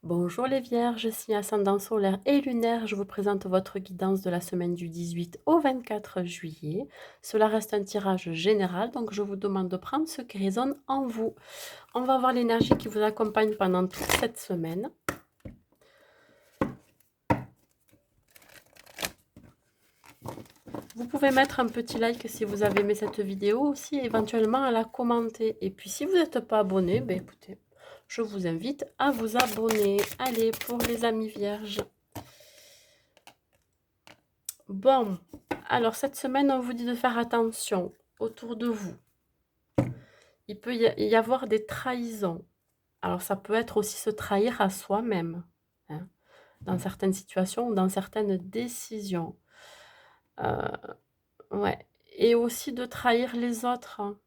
Bonjour les Vierges, signe ascendant solaire et lunaire, je vous présente votre guidance de la semaine du 18 au 24 juillet. Cela reste un tirage général, donc je vous demande de prendre ce qui résonne en vous. On va voir l'énergie qui vous accompagne pendant toute cette semaine. Vous pouvez mettre un petit like si vous avez aimé cette vidéo aussi, éventuellement à la commenter. Et puis si vous n'êtes pas abonné, ben écoutez, je vous invite à vous abonner. Allez, pour les amis vierges. Bon, alors cette semaine, on vous dit de faire attention autour de vous. Il peut y avoir des trahisons. Alors ça peut être aussi se trahir à soi-même, hein, dans certaines situations ou dans certaines décisions. Euh, ouais. Et aussi de trahir les autres, hein.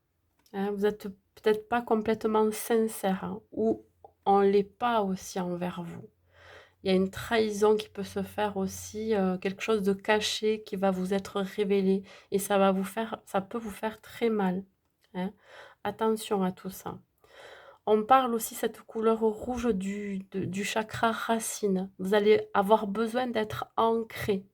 Vous n'êtes peut-être pas complètement sincère, hein, ou on ne l'est pas aussi envers vous. Il y a une trahison qui peut se faire aussi, quelque chose de caché qui va vous être révélé et ça peut vous faire très mal, hein. Attention à tout ça. On parle aussi cette couleur rouge du chakra racine. Vous allez avoir besoin d'être ancré.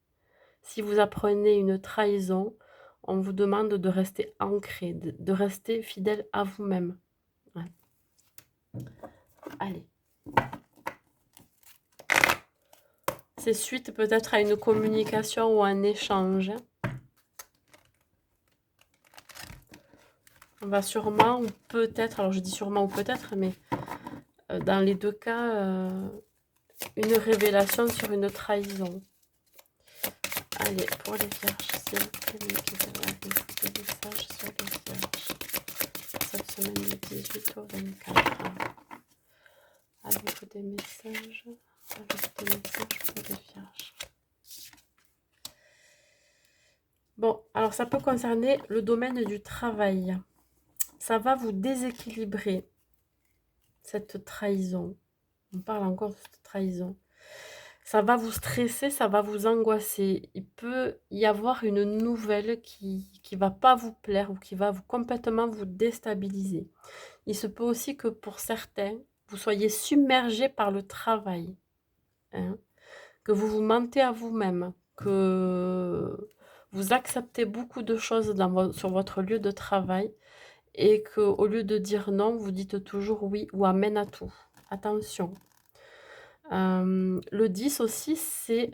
Si vous apprenez une trahison, on vous demande de rester ancré, de rester fidèle à vous-même. Ouais. Allez. C'est suite peut-être à une communication ou un échange. On va sûrement ou peut-être, alors je dis sûrement ou peut-être, mais dans les deux cas, une révélation sur une trahison. Allez, pour les vierges, s'il vous plaît, des messages sur les vierges. Cette semaine du 18 au 24. Avez-vous des messages? Avez-vous des messages pour les vierges? Bon, alors ça peut concerner le domaine du travail. Ça va vous déséquilibrer, cette trahison. On parle encore de cette trahison. Ça va vous stresser, ça va vous angoisser. Il peut y avoir une nouvelle qui va pas vous plaire ou qui va complètement vous déstabiliser. Il se peut aussi que pour certains, vous soyez submergé par le travail, hein, que vous vous mentez à vous-même, que vous acceptez beaucoup de choses sur votre lieu de travail et qu'au lieu de dire non, vous dites toujours oui ou amen à tout. Attention. Le 10 aussi, c'est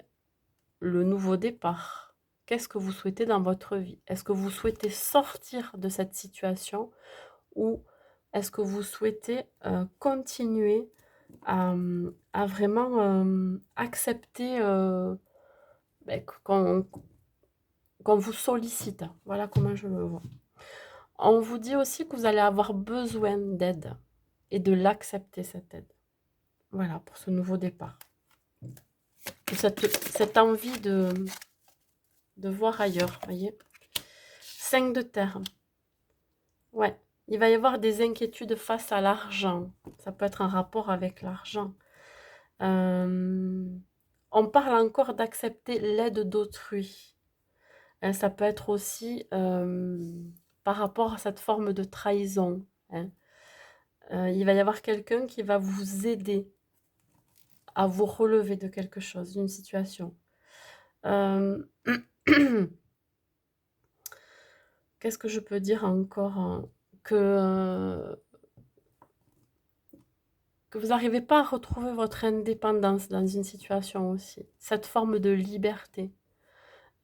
le nouveau départ. Qu'est-ce que vous souhaitez dans votre vie? Est-ce que vous souhaitez sortir de cette situation ou est-ce que vous souhaitez continuer à vraiment accepter qu'on vous sollicite? Voilà comment je le vois. On vous dit aussi que vous allez avoir besoin d'aide et de l'accepter, cette aide. Voilà, pour ce nouveau départ. Cette envie de voir ailleurs, voyez. 5 de terre. Ouais, il va y avoir des inquiétudes face à l'argent. Ça peut être un rapport avec l'argent. On parle encore d'accepter l'aide d'autrui. Ça peut être aussi par rapport à cette forme de trahison, hein. Il va y avoir quelqu'un qui va vous aider à vous relever de quelque chose, d'une situation. Qu'est-ce que je peux dire encore, hein? Que vous n'arrivez pas à retrouver votre indépendance dans une situation aussi. Cette forme de liberté,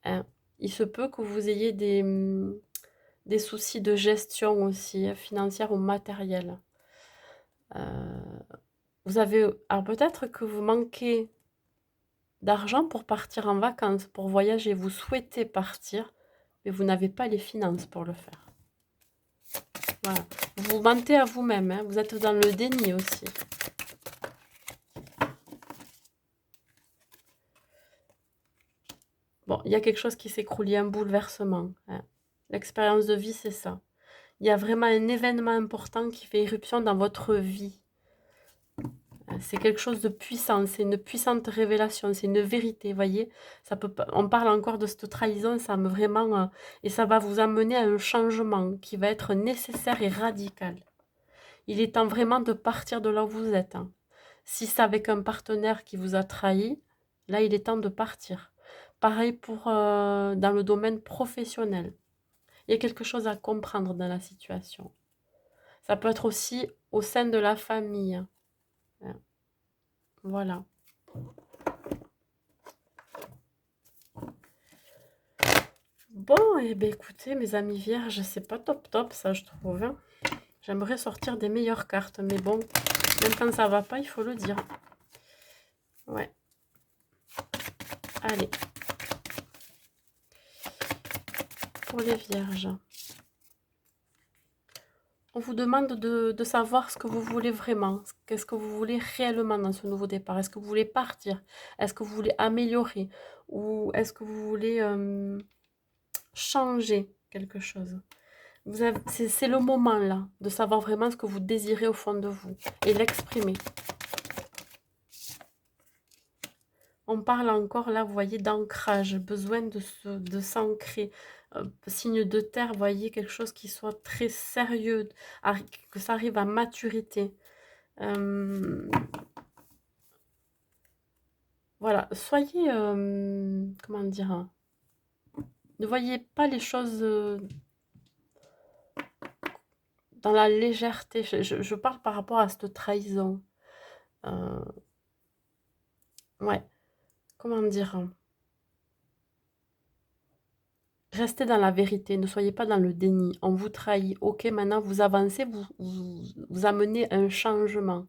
hein. Il se peut que vous ayez des soucis de gestion aussi, hein, financière ou matérielle. Alors peut-être que vous manquez d'argent pour partir en vacances, pour voyager. Vous souhaitez partir, mais vous n'avez pas les finances pour le faire. Voilà. Vous mentez à vous-même, hein. Vous êtes dans le déni aussi. Bon, il y a quelque chose qui s'écroule, il y a un bouleversement, hein. L'expérience de vie, c'est ça. Il y a vraiment un événement important qui fait éruption dans votre vie. C'est quelque chose de puissant, c'est une puissante révélation, c'est une vérité, voyez. On parle encore de cette trahison, ça me vraiment, et ça va vous amener à un changement qui va être nécessaire et radical. Il est temps vraiment de partir de là où vous êtes, hein. Si c'est avec un partenaire qui vous a trahi, là, il est temps de partir. Pareil pour dans le domaine professionnel. Il y a quelque chose à comprendre dans la situation. Ça peut être aussi au sein de la famille. Hein. Voilà. Bon, et bien écoutez, mes amis vierges, c'est pas top top ça, je trouve. Hein. J'aimerais sortir des meilleures cartes, mais bon, même quand ça va pas, il faut le dire. Ouais. Allez. Pour les vierges. On vous demande de savoir ce que vous voulez vraiment. Qu'est-ce que vous voulez réellement dans ce nouveau départ? Est-ce que vous voulez partir? Est-ce que vous voulez améliorer? Ou est-ce que vous voulez changer quelque chose? C'est le moment là de savoir vraiment ce que vous désirez au fond de vous et l'exprimer. On parle encore là, vous voyez, d'ancrage, besoin de s'ancrer. Signe de terre, vous voyez, quelque chose qui soit très sérieux, que ça arrive à maturité. Voilà, soyez, comment dire, hein, ne voyez pas les choses dans la légèreté. Je parle par rapport à cette trahison. Ouais, comment dire, hein, restez dans la vérité, ne soyez pas dans le déni. On vous trahit, ok, maintenant vous avancez, vous amenez un changement.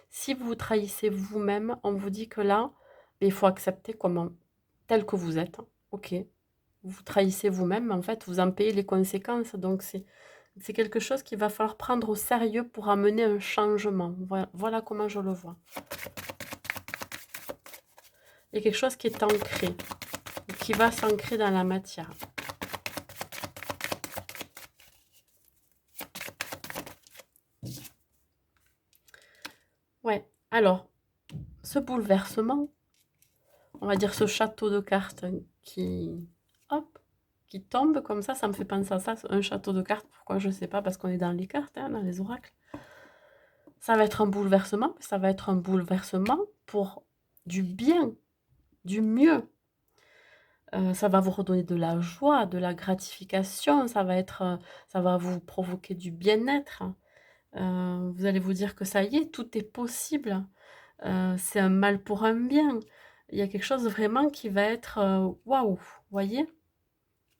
Si vous vous trahissez vous-même, on vous dit que là, il faut accepter comment, tel que vous êtes. Ok, vous trahissez vous-même, en fait, vous en payez les conséquences. Donc, c'est quelque chose qu'il va falloir prendre au sérieux pour amener un changement. Voilà comment je le vois. Il y a quelque chose qui est ancré, qui va s'ancrer dans la matière. Ouais, alors, ce bouleversement, on va dire ce château de cartes hop, qui tombe comme ça me fait penser à ça, un château de cartes. Pourquoi, je ne sais pas, parce qu'on est dans les cartes, hein, dans les oracles. Ça va être un bouleversement, mais ça va être un bouleversement pour du bien, du mieux. Ça va vous redonner de la joie, de la gratification, ça va vous provoquer du bien-être. Vous allez vous dire que ça y est, tout est possible. C'est un mal pour un bien. Il y a quelque chose vraiment qui va être waouh, voyez?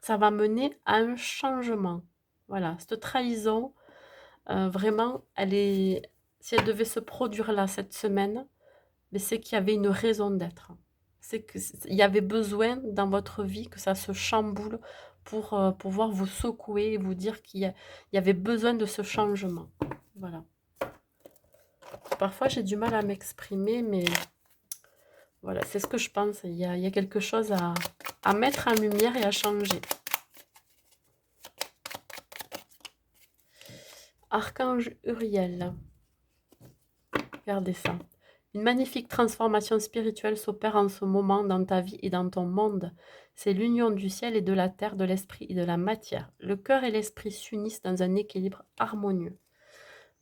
Ça va mener à un changement. Voilà, cette trahison, vraiment, si elle devait se produire là cette semaine, mais c'est qu'il y avait une raison d'être. C'est qu'il y avait besoin dans votre vie que ça se chamboule pour pouvoir vous secouer et vous dire il y avait besoin de ce changement. Voilà. Parfois, j'ai du mal à m'exprimer, mais voilà, c'est ce que je pense. Il y a quelque chose à mettre en lumière et à changer. Archange Uriel. Regardez ça. Une magnifique transformation spirituelle s'opère en ce moment dans ta vie et dans ton monde. C'est l'union du ciel et de la terre, de l'esprit et de la matière. Le cœur et l'esprit s'unissent dans un équilibre harmonieux.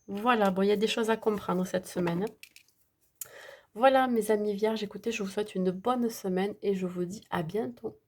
Voilà, bon, il y a des choses à comprendre cette semaine. Voilà, mes amis vierges, écoutez, je vous souhaite une bonne semaine et je vous dis à bientôt.